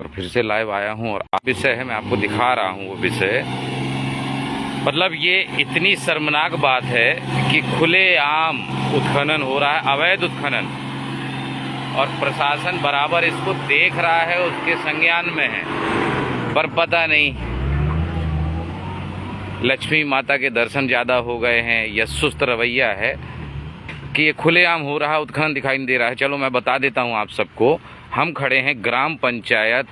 और फिर से लाइव आया हूं और आप विषय है मैं आपको दिखा रहा हूं वो विषय। मतलब ये इतनी शर्मनाक बात है कि खुलेआम उत्खनन हो रहा है, अवैध उत्खनन, और प्रशासन बराबर इसको देख रहा है, उसके संज्ञान में है, पर पता नहीं लक्ष्मी माता के दर्शन ज़्यादा हो गए हैं या सुस्त रवैया है कि ये खुलेआम हो रहा उत्खनन दिखाई नहीं दे रहा है। चलो मैं बता देता हूँ आप सबको। हम खड़े हैं ग्राम पंचायत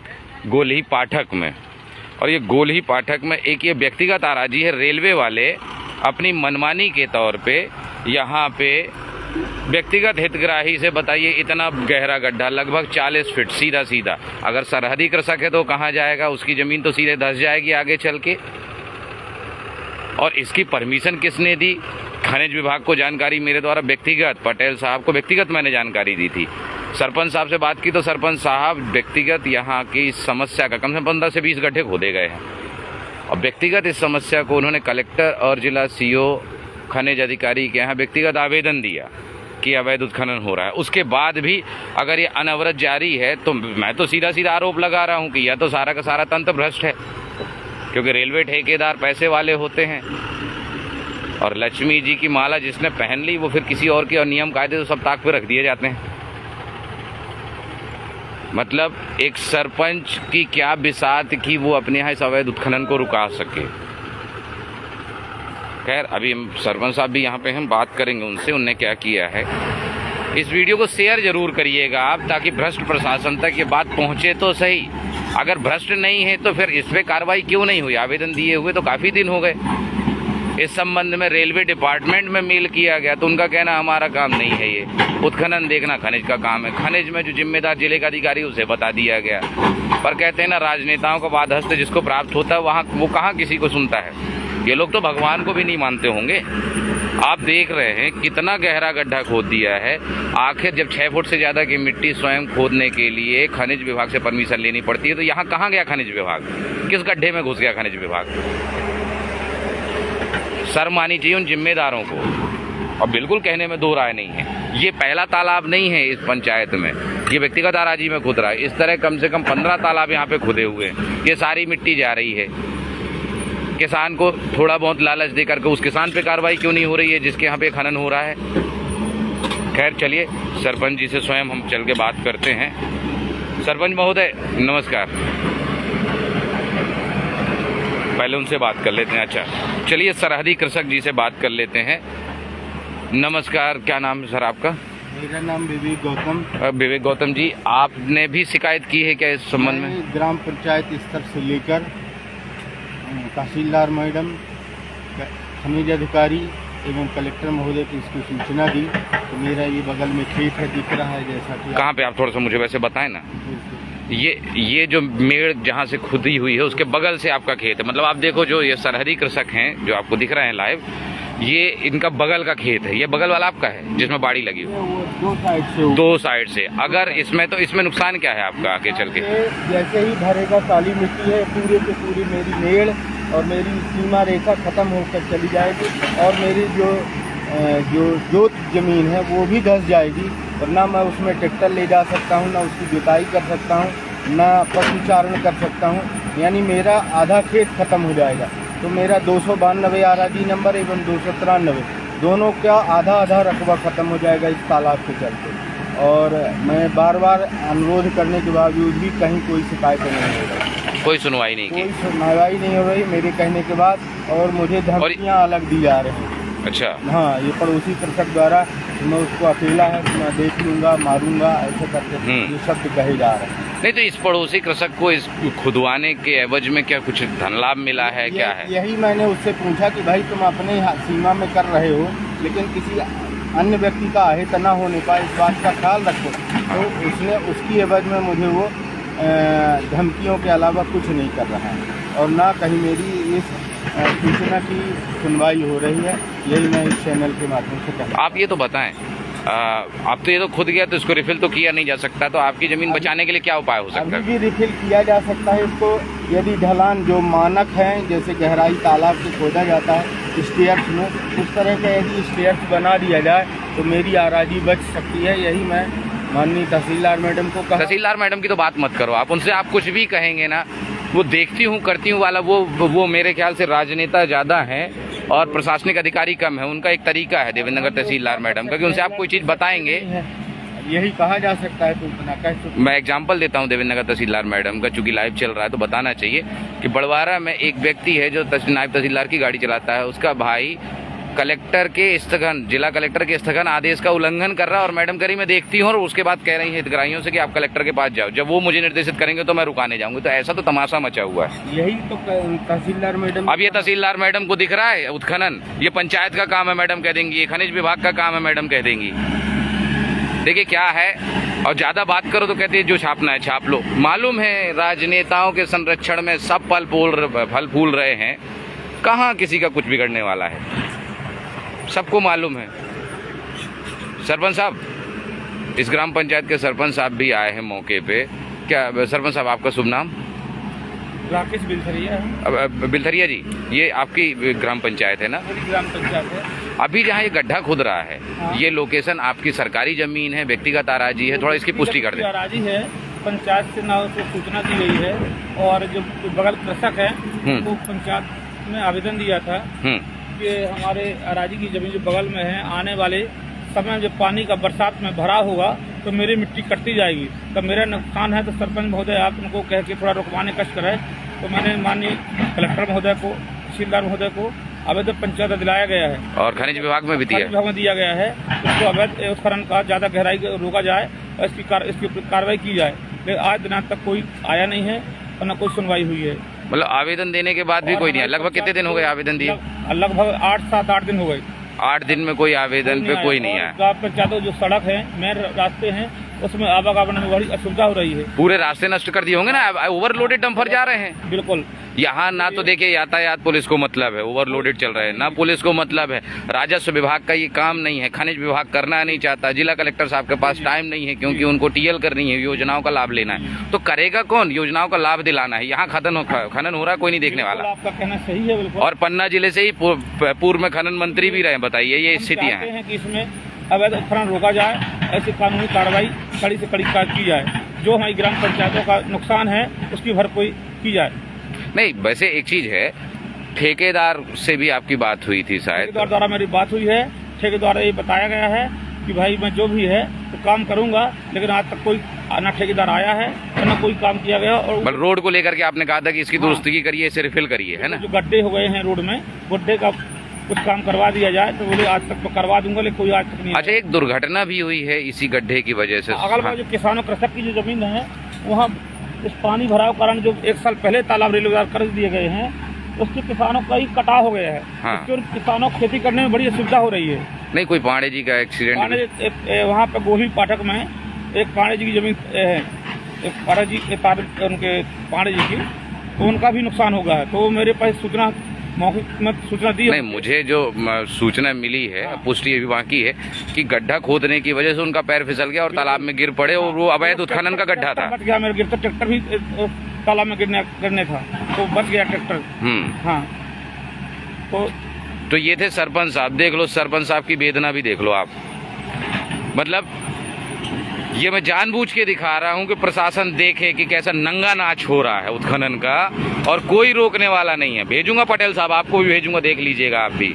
गोलही पाठक में, और ये गोलही पाठक में एक ये व्यक्तिगत आराजी है। रेलवे वाले अपनी मनमानी के तौर पे यहाँ पे व्यक्तिगत हितग्राही से, बताइए, इतना गहरा गड्ढा लगभग 40 फीट सीधा सीधा। अगर सरहदी कृषक है तो कहाँ जाएगा, उसकी ज़मीन तो सीधे धंस जाएगी आगे चल के। और इसकी परमिशन किसने दी? खनिज विभाग को जानकारी मेरे द्वारा व्यक्तिगत, पटेल साहब को व्यक्तिगत मैंने जानकारी दी थी। सरपंच साहब से बात की तो सरपंच साहब व्यक्तिगत यहाँ की समस्या का कम से कम 15 से 20 गड्ढे खोदे गए हैं, और व्यक्तिगत इस समस्या को उन्होंने कलेक्टर और जिला सीओ खनिज अधिकारी के यहाँ व्यक्तिगत आवेदन दिया कि अवैध उत्खनन हो रहा है। उसके बाद भी अगर ये अनवरत जारी है तो मैं तो सीधा सीधा आरोप लगा रहा हूँ कि यह तो सारा का सारा तंत्र भ्रष्ट है, क्योंकि रेलवे ठेकेदार पैसे वाले होते हैं, और लक्ष्मी जी की माला जिसने पहन ली वो फिर किसी और के, और नियम कायदे तो सब ताक पे रख दिए जाते हैं। मतलब एक सरपंच की क्या बिसात कि वो अपने यहाँ इस अवैध उत्खनन को रुका सके। खैर, अभी हम सरपंच साहब भी यहाँ पे हम बात करेंगे उनसे, उनने क्या किया है। इस वीडियो को शेयर जरूर करिएगा आप, ताकि भ्रष्ट प्रशासन तक ये बात पहुँचे तो सही। अगर भ्रष्ट नहीं है तो फिर इस पर कार्रवाई क्यों नहीं हुई? आवेदन दिए हुए तो काफ़ी दिन हो गए। इस संबंध में रेलवे डिपार्टमेंट में मेल किया गया तो उनका कहना हमारा काम नहीं है, ये उत्खनन देखना खनिज का काम है। खनिज में जो जिम्मेदार जिले का अधिकारी उसे बता दिया गया, पर कहते हैं ना, राजनेताओं का बादहस्त जिसको प्राप्त होता है वहाँ वो कहाँ किसी को सुनता है। ये लोग तो भगवान को भी नहीं मानते होंगे। आप देख रहे हैं कितना गहरा गड्ढा खोद दिया है। आखिर जब 6 फुट से ज़्यादा की मिट्टी स्वयं खोदने के लिए खनिज विभाग से परमिशन लेनी पड़ती है, तो यहाँ कहाँ गया खनिज विभाग? किस गड्ढे में घुस गया खनिज विभाग? शर्म आनी चाहिए उन जिम्मेदारों को, और बिल्कुल कहने में दो राय नहीं है। ये पहला तालाब नहीं है इस पंचायत में, ये व्यक्तिगत आराजी में खुद रहा है। इस तरह कम से कम 15 तालाब यहाँ पे खुदे हुए हैं। ये सारी मिट्टी जा रही है। किसान को थोड़ा बहुत लालच दे करके उस किसान पे कार्रवाई क्यों नहीं हो रही है जिसके यहाँ पे खनन हो रहा है? खैर, चलिए सरपंच जी से स्वयं हम चल के बात करते हैं। सरपंच महोदय नमस्कार। पहले उनसे बात कर लेते हैं। अच्छा, चलिए सरहदी कृषक जी से बात कर लेते हैं। नमस्कार, क्या नाम है सर आपका? मेरा नाम विवेक गौतम। विवेक गौतम जी, आपने भी शिकायत की है क्या इस संबंध में? ग्राम पंचायत स्तर से लेकर तहसीलदार मैडम, खनिज अधिकारी एवं कलेक्टर महोदय की इसको सूचना दी। तो मेरा ये बगल में खेत है, दिख रहा है जैसा कि। कहाँ पे आप थोड़ा सा मुझे वैसे बताएं ना। ये जो मेड़ जहाँ से खुदी हुई है उसके बगल से आपका खेत है। मतलब आप देखो, जो ये सरहदी कृषक हैं जो आपको दिख रहे हैं लाइव, ये इनका बगल का खेत है। ये बगल वाला आपका है जिसमें बाड़ी लगी हुई? दो साइड से। अगर इसमें नुकसान क्या है आपका आगे चल के? जैसे ही भरेगा, काली मिट्टी है, पूरे के पूरी मेरी मेड़ और मेरी सीमा रेखा खत्म होकर चली जाएगी, और मेरी जो जमीन है वो भी धंस जाएगी, और ना मैं उसमें ट्रैक्टर ले जा सकता हूँ, ना उसकी जुताई कर सकता हूँ, ना पशुचारण कर सकता हूँ। यानी मेरा आधा खेत खत्म हो जाएगा। तो मेरा 292 आराजी नंबर एवं 293 दोनों का आधा आधा रकबा खत्म हो जाएगा इस तालाब के चलते। और मैं बार बार अनुरोध करने के बावजूद भी कहीं कोई शिकायत नहीं हो रही, कोई सुनवाई नहीं की? कोई सुनवाई नहीं हो रही मेरे कहने के बाद, और मुझे धमकियाँ अलग दी जा रही हैं। अच्छा। हाँ, ये पड़ोसी कृषक द्वारा मैं उसको अकेला है, मैं देख लूँगा, मारूंगा, ऐसे करके ये शब्द कहे जा रहे हैं। नहीं, तो इस पड़ोसी कृषक को इस खुदवाने के एवज में क्या कुछ धन लाभ मिला है? क्या है? यही मैंने उससे पूछा कि भाई तुम अपने सीमा में कर रहे हो, लेकिन किसी अन्य व्यक्ति का अहित न होने पाए, इस बात का ख्याल रखो। तो उसने उसकी एवज में मुझे वो धमकियों के अलावा कुछ नहीं कर रहा है, और ना कहीं मेरी इस सूचना की सुनवाई हो रही है। यही मैं इस चैनल के माध्यम से कहूँ। आप ये तो बताएं, आप तो ये तो खुद गया तो इसको रिफिल तो किया नहीं जा सकता, तो आपकी ज़मीन बचाने के लिए क्या उपाय हो सकता है? अभी भी रिफिल किया जा सकता है इसको, यदि ढलान जो मानक हैं, जैसे गहराई तालाब से खोदा जाता है स्टेयर्स में, उस तरह का यदि स्टेयर्स बना दिया जाए तो मेरी आराजी बच सकती है। यही मैं माननीय तहसीलदार मैडम को कहा। तहसीलदार मैडम की तो बात मत करो आप, उनसे आप कुछ भी कहेंगे ना, वो देखती हूँ करती हूँ वाला वो मेरे ख्याल से राजनेता ज़्यादा हैं और प्रशासनिक अधिकारी कम है। उनका एक तरीका है देवेंद्र नगर तहसीलदार मैडम का कि उनसे आप कोई चीज़ बताएंगे, यही कहा जा सकता है। तो इतना कह मैं एग्जाम्पल देता हूँ देवेंद्र नगर तहसीलदार मैडम का, चूंकि लाइव चल रहा है तो बताना चाहिए कि बड़वारा में एक व्यक्ति है जो नायब तहसीलदार की गाड़ी चलाता है, उसका भाई कलेक्टर के स्थगन, जिला कलेक्टर के स्थगन आदेश का उल्लंघन कर रहा है और मैडम करी मैं देखती हूँ और उसके बाद कह रही है हितग्राहियों से कि आप कलेक्टर के पास जाओ, जब वो मुझे निर्देशित करेंगे तो मैं रुकाने जाऊंगी। तो ऐसा तो तमाशा मचा हुआ है। यही तो तहसीलदार मैडम, अब ये तहसीलदार मैडम को दिख रहा है उत्खनन, ये पंचायत का काम है मैडम कह देंगी, ये खनिज विभाग का काम है मैडम कह देंगी। देखिए क्या है, और ज्यादा बात करो तो कहती है जो छापना है छाप लो। मालूम है राजनेताओं के संरक्षण में सब फल फूल रहे हैं, कहाँ किसी का कुछ बिगड़ने वाला है, सबको मालूम है। सरपंच साहब, इस ग्राम पंचायत के सरपंच साहब भी आए हैं मौके पे। क्या सरपंच साहब आपका शुभ नाम? राकेश बिलथरिया। बिलथरिया जी, ये आपकी ग्राम पंचायत है ना? ग्राम पंचायत है। अभी जहाँ ये गड्ढा खुद रहा है, हाँ। ये लोकेशन आपकी सरकारी जमीन है, व्यक्तिगत अराजी है? थोड़ा इसकी पुष्टि कर दें। अराजी है, पंचायत से ना उसको सूचना दी गई है और जो बगल कृषक है वो पंचायत में आवेदन दिया था कि हमारे अराजी की जमीन जो बगल में है, आने वाले समय जब पानी का बरसात में भरा होगा तो मेरी मिट्टी कटती जाएगी, तो मेरा नुकसान है। तो सरपंच महोदय आप उनको कह के थोड़ा रुकवाने कष्ट कराए। तो मैंने माननीय कलेक्टर महोदय को, तहसीलदार महोदय को अवैध पंचायत दिलाया गया है और खनिज विभाग में भी दिया गया है। उसको अवैध उत्खनन का ज्यादा गहराई रोका जाए और इसकी कार्रवाई की जाए। लेकिन आज दिनांक तक कोई आया नहीं है और न कोई सुनवाई हुई है। मतलब आवेदन देने के बाद भी कोई नहीं है? लगभग कितने दिन हो गए आवेदन दिए? लगभग 8-7-8 दिन हो गए। 8 दिन में कोई आवेदन पे कोई नहीं आया। ग्राम पंचायतों जो सड़क है, मेन रास्ते हैं, उसमें आवागमन में बड़ी असुविधा हो रही है। पूरे रास्ते नष्ट कर दिए होंगे ना, ओवरलोडेड डंपर जा रहे हैं। बिल्कुल, यहाँ ना तो देखिए यातायात पुलिस को मतलब है, ओवरलोडेड चल रहे हैं, ना पुलिस को मतलब है, राजस्व विभाग का ये काम नहीं है, खनिज विभाग करना नहीं चाहता, जिला कलेक्टर साहब के पास टाइम नहीं है क्योंकि उनको टीएल करनी है, योजनाओं का लाभ लेना है। तो करेगा कौन? योजनाओं का लाभ दिलाना है। यहाँ खनन हो रहा है, कोई नहीं देखने वाला। आपका कहना सही है बिल्कुल। और पन्ना जिले से ही पूर्व में खनन मंत्री भी रहे। बताइए ये स्थितियाँ हैं कि इसमें अवैध उत्खनन रोका जाए, ऐसी कानूनी कार्रवाई कड़ी से कड़ी की जाए, जो हमारी ग्राम पंचायतों का नुकसान है उसकी भरपाई की जाए। नहीं, वैसे एक चीज है, ठेकेदार से भी आपकी बात हुई थी शायद? ठेकेदार द्वारा मेरी बात हुई है। ठेकेदार द्वारा ये बताया गया है कि भाई मैं जो भी है तो काम करूंगा, लेकिन आज तक कोई ना ठेकेदार आया है और ना कोई काम किया गया। और रोड को लेकर के आपने कहा था कि इसकी दुरुस्ती करिए, इसे रिफिल करिए, है ना? जो गड्ढे हो गए हैं रोड में, गड्ढे का कुछ काम करवा दिया जाए। तो बोले आज तक तो करवा दूंगा, लेकिन कोई आज तक नहीं। अच्छा, एक दुर्घटना भी हुई है इसी गड्ढे की वजह से। अगल बगल जो किसानों कृषक की जो जमीन है, वहाँ इस पानी भराव कारण जो 1 साल पहले तालाब रेलवेदार कर दिए गए हैं, उसके किसानों का ही कटाव हो गया है। हाँ। किसानों को खेती करने में बड़ी असुविधा हो रही है। नहीं, कोई पांडे जी का एक्सीडेंट वहाँ पे गोभी पाठक में एक पांडे जी की जमीन है, उनके पांडे जी की, तो उनका भी नुकसान होगा है। तो मेरे पास सूचना दी। नहीं, मुझे जो सूचना मिली है, पुष्टि अभी बाकी है कि गड्ढा खोदने की वजह से उनका पैर फिसल गया और तालाब में गिर पड़े और वो अवैध उत्खनन का गड्ढा था। बच गया, मेरे गिरता ट्रैक्टर भी तालाब में गिरने था, तो बच गया ट्रैक्टर। हाँ, तो ये थे सरपंच साहब। देख लो सरपंच साहब की वेदना भी देख लो आप। मतलब ये मैं जानबूझ के दिखा रहा हूँ कि प्रशासन देखे कि कैसा नंगा नाच हो रहा है उत्खनन का और कोई रोकने वाला नहीं है। भेजूंगा पटेल साहब, आपको भी भेजूंगा, देख लीजिएगा आप भी।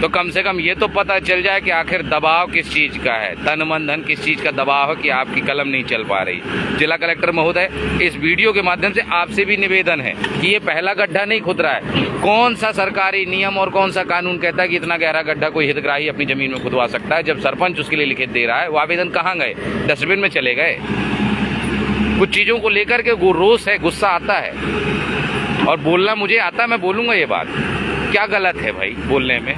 तो कम से कम ये तो पता चल जाए कि आखिर दबाव किस चीज़ का है, तन मन धन किस चीज़ का दबाव है कि आपकी कलम नहीं चल पा रही। जिला कलेक्टर महोदय, इस वीडियो के माध्यम से आपसे भी निवेदन है कि ये पहला गड्ढा नहीं खुद रहा है। कौन सा सरकारी नियम और कौन सा कानून कहता है कि इतना गहरा गड्ढा कोई हितग्राही अपनी ज़मीन में खुदवा सकता है? जब सरपंच उसके लिए लिखित दे रहा है, वो आवेदन कहाँ गए? डस्टबिन में चले गए। कुछ चीज़ों को लेकर के रोष है, गुस्सा आता है और बोलना मुझे आता है, मैं बोलूँगा ये बात। क्या गलत है भाई बोलने में?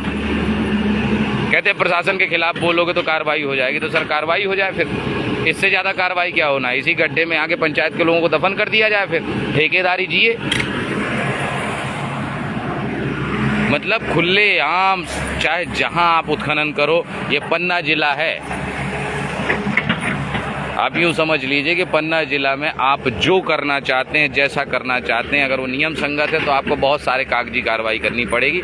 कहते हैं प्रशासन के खिलाफ बोलोगे तो कार्रवाई हो जाएगी, तो सर कार्रवाई हो जाए, फिर इससे ज़्यादा कार्रवाई क्या होना है? इसी गड्ढे में आके पंचायत के लोगों को दफन कर दिया जाए, फिर ठेकेदारी जिए। मतलब खुले आम चाहे जहां आप उत्खनन करो, ये पन्ना जिला है, आप यूँ समझ लीजिए कि पन्ना जिला में आप जो करना चाहते हैं, जैसा करना चाहते हैं, अगर वो नियम संगत है तो आपको बहुत सारे कागजी कार्रवाई करनी पड़ेगी,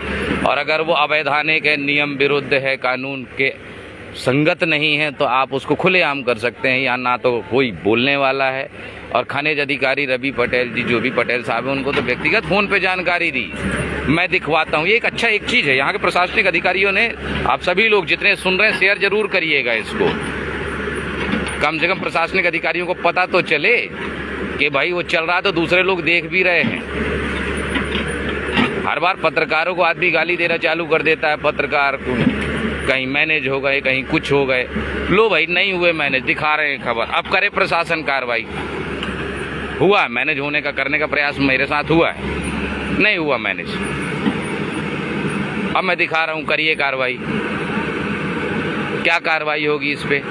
और अगर वो अवैधानिक है, नियम विरुद्ध है, कानून के संगत नहीं है तो आप उसको खुलेआम कर सकते हैं। यहाँ ना तो कोई बोलने वाला है, और खनिज अधिकारी रवि पटेल जी, जो भी पटेल साहब हैं, उनको तो व्यक्तिगत फ़ोन पे जानकारी दी। मैं दिखवाता हूँ, ये एक चीज़ है। यहाँ के प्रशासनिक अधिकारियों ने, आप सभी लोग जितने सुन रहे हैं, शेयर जरूर करिएगा इसको। कम से कम प्रशासनिक अधिकारियों को पता तो चले कि भाई वो चल रहा, तो दूसरे लोग देख भी रहे हैं। हर बार पत्रकारों को आदमी गाली देना चालू कर देता है, पत्रकार को कहीं मैनेज हो गए, कहीं कुछ हो गए। लो भाई, नहीं हुए मैनेज, दिखा रहे हैं खबर। अब करे प्रशासन कार्रवाई। हुआ मैनेज होने का, करने का प्रयास मेरे साथ हुआ है, नहीं हुआ मैनेज। अब मैं दिखा रहा हूँ, करिए कार्रवाई। क्या कार्रवाई होगी इस पे?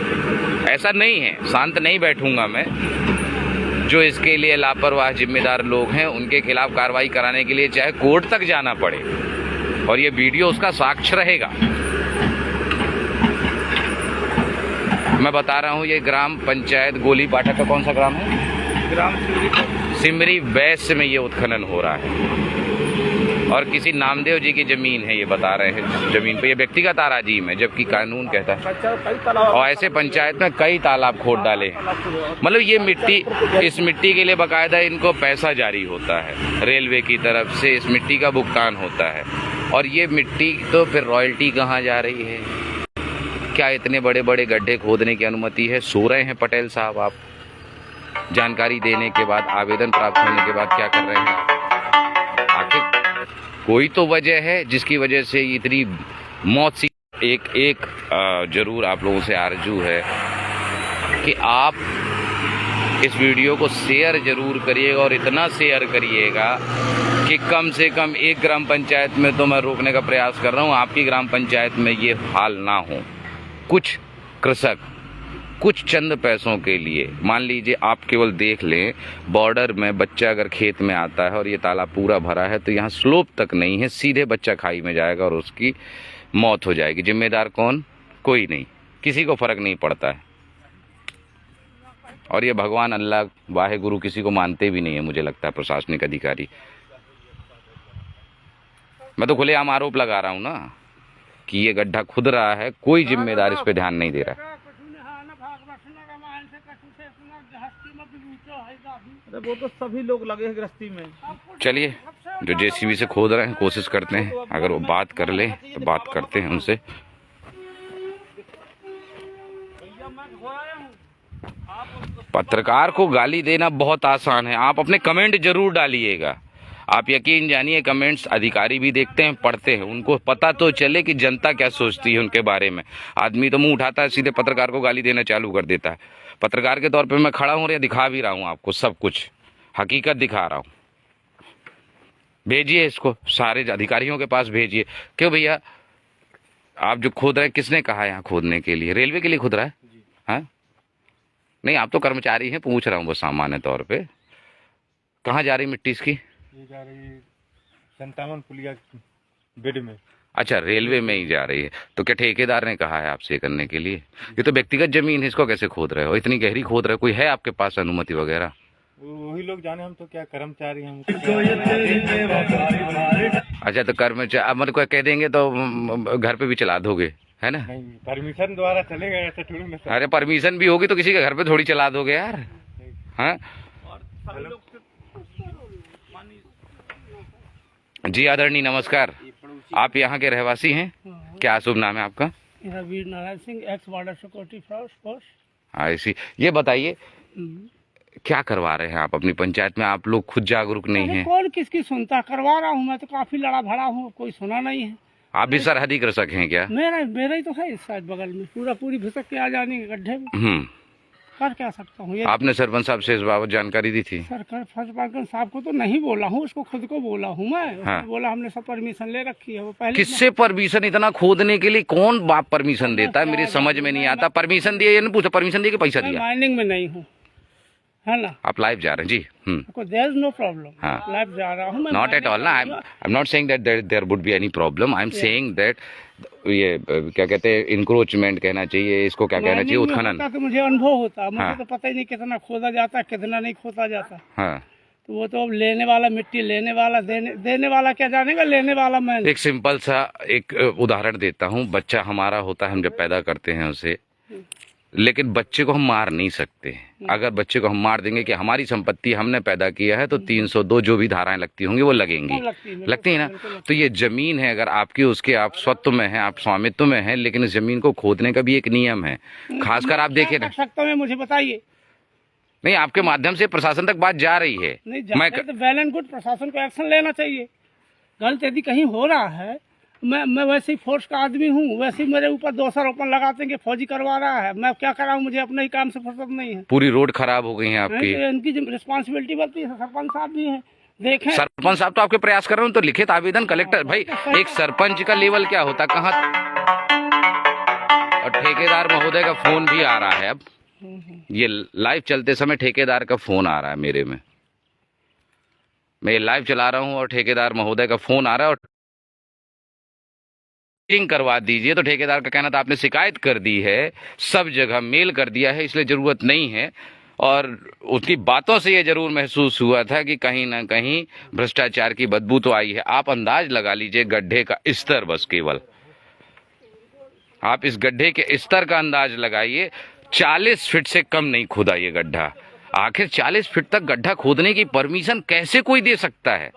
ऐसा नहीं है, शांत नहीं बैठूंगा मैं। जो इसके लिए लापरवाह जिम्मेदार लोग हैं, उनके खिलाफ कार्रवाई कराने के लिए चाहे कोर्ट तक जाना पड़े, और ये वीडियो उसका साक्ष्य रहेगा। मैं बता रहा हूँ, ये ग्राम पंचायत गोली पाठक का कौन सा ग्राम है? ग्राम सिमरी वैश्य में ये उत्खनन हो रहा है, और किसी नामदेव जी की जमीन है, ये बता रहे हैं। जमीन पे ये व्यक्तिगत आराजीम है, जबकि कानून कहता है। और ऐसे पंचायत में कई तालाब खोद डाले हैं। मतलब ये मिट्टी, इस मिट्टी के लिए बाकायदा इनको पैसा जारी होता है, रेलवे की तरफ से इस मिट्टी का भुगतान होता है। और ये मिट्टी तो फिर रॉयल्टी कहाँ जा रही है? क्या इतने बड़े बड़े गड्ढे खोदने की अनुमति है? सो रहे हैं पटेल साहब आप? जानकारी देने के बाद, आवेदन प्राप्त होने के बाद क्या कर रहे हैं? आखिर कोई तो वजह है जिसकी वजह से इतनी मौत सी। एक जरूर आप लोगों से आरजू है कि आप इस वीडियो को शेयर जरूर करिएगा, और इतना शेयर करिएगा कि कम से कम एक ग्राम पंचायत में तो मैं रोकने का प्रयास कर रहा हूँ, आपकी ग्राम पंचायत में ये हाल ना हो। कुछ कृषक कुछ चंद पैसों के लिए, मान लीजिए आप केवल देख लें, बॉर्डर में बच्चा अगर खेत में आता है और ये तालाब पूरा भरा है, तो यहाँ स्लोप तक नहीं है, सीधे बच्चा खाई में जाएगा और उसकी मौत हो जाएगी। जिम्मेदार कौन? कोई नहीं, किसी को फर्क नहीं पड़ता है। और ये भगवान, अल्लाह, वाहे गुरु किसी को मानते भी नहीं है, मुझे लगता है प्रशासनिक अधिकारी। मैं तो खुलेआम आरोप लगा रहा हूँ ना कि ये गड्ढा खुद रहा है, कोई जिम्मेदार इस पे ध्यान नहीं दे रहा है। वो तो सभी लोग लगे हैं गृहस्थी में। चलिए, जो जेसीबी से खोद रहे हैं, कोशिश करते हैं, अगर वो बात कर ले तो बात करते हैं उनसे। पत्रकार को गाली देना बहुत आसान है, आप अपने कमेंट जरूर डालिएगा। आप यकीन जानिए, कमेंट्स अधिकारी भी देखते हैं, पढ़ते हैं, उनको पता तो चले कि जनता क्या सोचती है उनके बारे में। आदमी तो मुंह उठाता है, सीधे पत्रकार को गाली देना चालू कर देता है। पत्रकार के तौर पे मैं खड़ा हूँ और ये दिखा भी रहा हूँ आपको, सब कुछ हकीकत दिखा रहा हूँ। भेजिए इसको, सारे अधिकारियों के पास भेजिए। क्यों भैया, आप जो खोद रहे हैं, किसने कहा यहाँ खोदने के लिए? रेलवे के लिए खोद रहा है? हाँ, नहीं, आप तो कर्मचारी हैं, पूछ रहा हूँ वो सामान्य तौर पे। कहाँ जा रही मिट्टी इसकी? ये जा रही 57 पुलिया बेड में। अच्छा, रेलवे में ही जा रही है। तो क्या ठेकेदार ने कहा है आपसे करने के लिए? ये तो व्यक्तिगत जमीन है, इसको कैसे खोद रहे हो? इतनी गहरी खोद रहे हो? कोई है आपके पास अनुमति वगैरह? वही लोग जाने, हम तो क्या कर्मचारी हैं। अच्छा, तो कर्मचारी अब मतलब कोई कह देंगे तो घर पे भी चला दोगे, है ना? नहीं, परमिशन द्वारा चलेगा, ऐसे थोड़ी ना। अरे परमिशन भी होगी तो किसी के घर पे थोड़ी चला दोगे यार, हाँ? जी आदरणीय, नमस्कार। आप यहाँ के रहवासी हैं? क्या शुभ नाम है आपका? Veer Narayan Singh, ex border security force. ऐसी, ये बताइए क्या करवा रहे हैं आप अपनी पंचायत में? आप लोग खुद जागरूक नहीं हैं। कौन किसकी सुनता? करवा रहा हूँ मैं तो, काफी लड़ा भड़ा हूँ, कोई सुना नहीं है। आप भी सरहदी कृषक हैं क्या? मेरा ही तो है इस साइड बगल में, पूरी भीसक के आ जाने के गड्ढे में। कर क्या सकता हूँ? आपने सरपंच साहब से इस बाबत जानकारी दी थी? सरपंच साहब को तो नहीं बोला हूँ, उसको खुद को बोला हूँ मैं। हाँ। बोला हमने सब परमिशन ले रखी है। वो पहले किससे परमिशन? इतना खोदने के लिए कौन बाप परमिशन देता है? मेरी समझ में नहीं आता। परमिशन दिया या नहीं पूछा? परमिशन दिया कि पैसा दिया? माइनिंग में नहीं हूँ, है ना? आप लाइव जा रहे हैं जी? There is no problem. हाँ, लाइव जा रहा हूँ मैं। नॉट एट ऑल ना, I am not saying that there would be any problem. I am saying that ये क्या कहते हैं, इंक्रोचमेंट कहना चाहिए इसको, क्या कहना चाहिए, उत्खनन। तो मुझे अनुभव होता, मुझे तो पता ही नहीं कितना खोदा जाता, कितना नहीं खोदा जाता। हाँ, तो वो तो अब लेने वाला मिट्टी लेने वाला, देने वाला क्या जानेगा, लेने वाला मैं। एक सिंपल सा एक उदाहरण देता हूँ। बच्चा हमारा होता है, हम जब पैदा करते हैं उसे, लेकिन बच्चे को हम मार नहीं सकते। अगर बच्चे को हम मार देंगे कि हमारी संपत्ति हमने पैदा किया है, तो 302 जो भी धाराएं लगती होंगी वो लगेंगी, लगती है ना। तो ये जमीन है, अगर आपकी, उसके आप स्वत्व में है, आप स्वामित्व में है, लेकिन इस जमीन को खोदने का भी एक नियम है। खासकर आप देखें ना, सकता हूँ मुझे बताइए। नहीं, आपके माध्यम से प्रशासन तक बात जा रही है। नहीं तो वेल एंड गुड, प्रशासन को एक्शन लेना चाहिए। गलत यदि कहीं हो रहा है, मैं वैसे ही फोर्स का आदमी हूँ, वैसे ही मेरे ऊपर दोषारोपण लगाते हैं कि फौजी करवा रहा है। मैं क्या कराऊँ, मुझे अपने ही काम से फुर्सत नहीं है। पूरी रोड खराब हो गई है आपकी, तो इनकी रिस्पॉन्सिबिलिटी बनती है। सरपंच साहब भी हैं, देखें। सरपंच साहब तो आपके प्रयास कर रहे हो, तो लिखित आवेदन कलेक्टर, भाई एक सरपंच का लेवल क्या होता, कहाँ। और ठेकेदार महोदय का फोन भी आ रहा है। अब ये लाइव चलते समय ठेकेदार का फोन आ रहा है मेरे में, मैं ये लाइव चला रहा हूँ और ठेकेदार महोदय का फोन आ रहा है। और करवा दीजिए, तो ठेकेदार का कहना था आपने शिकायत कर दी है, सब जगह मेल कर दिया है, इसलिए जरूरत नहीं है। और उसकी बातों से ये जरूर महसूस हुआ था कि कहीं ना कहीं भ्रष्टाचार की बदबू तो आई है। आप अंदाज लगा लीजिए गड्ढे का स्तर, बस केवल आप इस गड्ढे के स्तर का अंदाज लगाइए। 40 फीट से कम नहीं खोदा ये गड्ढा। आखिर 40 फीट तक गड्ढा खोदने की परमिशन कैसे कोई दे सकता है?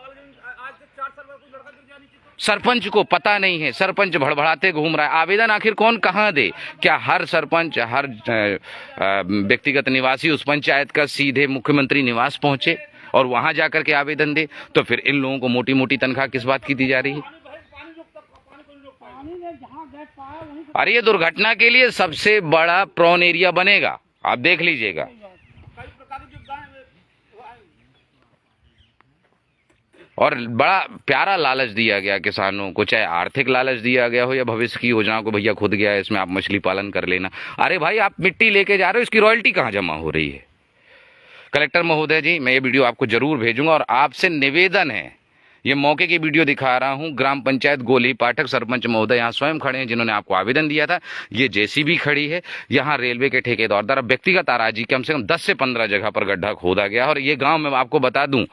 सरपंच को पता नहीं है, सरपंच भड़बड़ाते घूम रहा है। आवेदन आखिर कौन कहाँ दे? क्या हर सरपंच, हर व्यक्तिगत निवासी उस पंचायत का सीधे मुख्यमंत्री निवास पहुंचे और वहां जाकर के आवेदन दे? तो फिर इन लोगों को मोटी मोटी तनख्वाह किस बात की दी जा रही है? अरे ये दुर्घटना के लिए सबसे बड़ा प्रॉन एरिया बनेगा, आप देख लीजिएगा। और बड़ा प्यारा लालच दिया गया किसानों को, चाहे आर्थिक लालच दिया गया हो या भविष्य की योजनाओं को, भैया खुद गया है इसमें आप मछली पालन कर लेना। अरे भाई, आप मिट्टी लेके जा रहे हो, इसकी रॉयल्टी कहाँ जमा हो रही है? कलेक्टर महोदय जी, मैं ये वीडियो आपको जरूर भेजूंगा और आपसे निवेदन है, ये मौके की वीडियो दिखा रहा हूं, ग्राम पंचायत गोली पाठक सरपंच महोदय यहाँ स्वयं खड़े हैं जिन्होंने आपको आवेदन दिया था। ये जेसीबी खड़ी है, यहाँ रेलवे के ठेकेदार द्वारा व्यक्तिगत आराजी कम से कम 10 से 15 जगह पर गड्ढा खोदा गया। और ये गांव में आपको बता दूं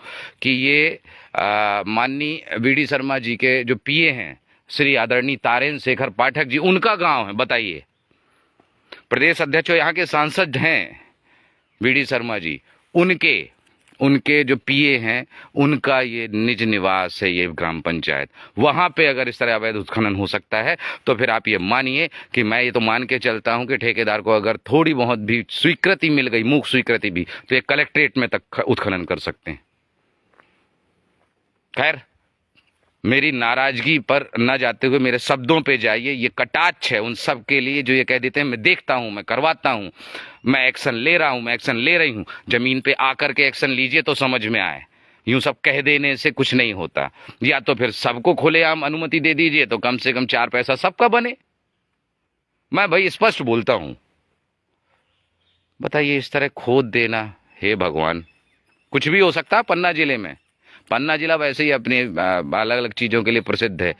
कि ये माननीय वीडी शर्मा जी के जो पीए हैं, श्री आदरणीय तारेन शेखर पाठक जी, उनका गाँव है। बताइए, प्रदेश अध्यक्ष यहाँ के सांसद हैं वीडी शर्मा जी, उनके जो पीए हैं, उनका ये निज निवास है ये ग्राम पंचायत। वहां पे अगर इस तरह अवैध उत्खनन हो सकता है, तो फिर आप ये मानिए कि मैं ये तो मान के चलता हूं कि ठेकेदार को अगर थोड़ी बहुत भी स्वीकृति मिल गई, मूक स्वीकृति भी, तो ये कलेक्ट्रेट में तक उत्खनन कर सकते हैं। खैर, मेरी नाराजगी पर न जाते हुए मेरे शब्दों पे जाइए। ये कटाक्ष है उन सब के लिए जो ये कह देते हैं मैं देखता हूं, मैं करवाता हूं, मैं एक्शन ले रहा हूं, मैं एक्शन ले रही हूं। जमीन पे आकर के एक्शन लीजिए तो समझ में आए। यूं सब कह देने से कुछ नहीं होता। या तो फिर सबको खुलेआम अनुमति दे दीजिए, तो कम से कम 4 पैसा सबका बने। मैं भाई स्पष्ट बोलता हूं। बताइए, इस तरह खोद देना, हे भगवान। कुछ भी हो सकता है पन्ना जिले में। पन्ना जिला वैसे ही अपनी अलग अलग चीजों के लिए प्रसिद्ध है।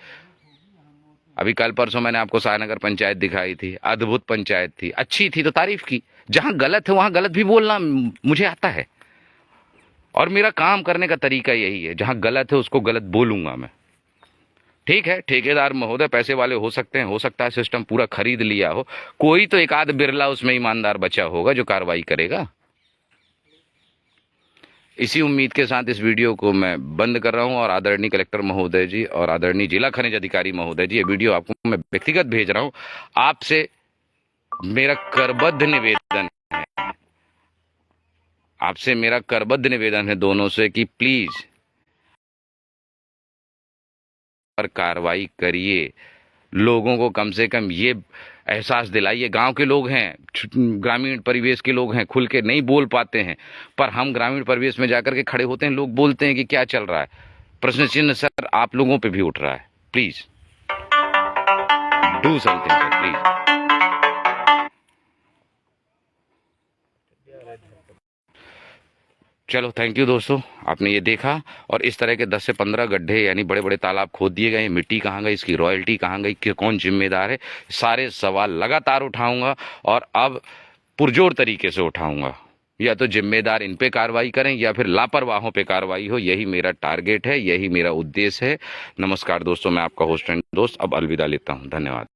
अभी कल परसों मैंने आपको शाहनगर पंचायत दिखाई थी, अद्भुत पंचायत थी, अच्छी थी तो तारीफ की। जहां गलत है वहां गलत भी बोलना मुझे आता है, और मेरा काम करने का तरीका यही है। जहां गलत है उसको गलत बोलूंगा मैं। ठीक है, ठेकेदार महोदय पैसे वाले हो सकते हैं, हो सकता है सिस्टम पूरा खरीद लिया हो, कोई तो एक आध बिरला उसमें ईमानदार बचा होगा जो कार्रवाई करेगा। इसी उम्मीद के साथ इस वीडियो को मैं बंद कर रहा हूं। और आदरणीय कलेक्टर महोदय जी और आदरणीय जिला खनिज अधिकारी महोदय जी, ये वीडियो आपको मैं व्यक्तिगत भेज रहा हूं। आपसे मेरा करबद्ध निवेदन है, आपसे मेरा करबद्ध निवेदन है दोनों से कि प्लीज पर कार्रवाई करिए। लोगों को कम से कम ये एहसास दिलाइए। गांव के लोग हैं, ग्रामीण परिवेश के लोग हैं, खुल के नहीं बोल पाते हैं, पर हम ग्रामीण परिवेश में जाकर के खड़े होते हैं, लोग बोलते हैं कि क्या चल रहा है। प्रश्न चिन्ह सर आप लोगों पे भी उठ रहा है। Please do something sir, please. चलो, थैंक यू दोस्तों, आपने ये देखा। और इस तरह के 10 से 15 गड्ढे यानी बड़े बड़े तालाब खोद दिए गए। मिट्टी कहाँ गई, इसकी रॉयल्टी कहाँ गई, कि कौन जिम्मेदार है, सारे सवाल लगातार उठाऊंगा और अब पुरजोर तरीके से उठाऊंगा। या तो जिम्मेदार इन पे कार्रवाई करें या फिर लापरवाहों पे कार्रवाई हो। यही मेरा टारगेट है, यही मेरा उद्देश्य है। नमस्कार दोस्तों, मैं आपका होस्ट एंड दोस्त अब अलविदा लेता हूँ। धन्यवाद।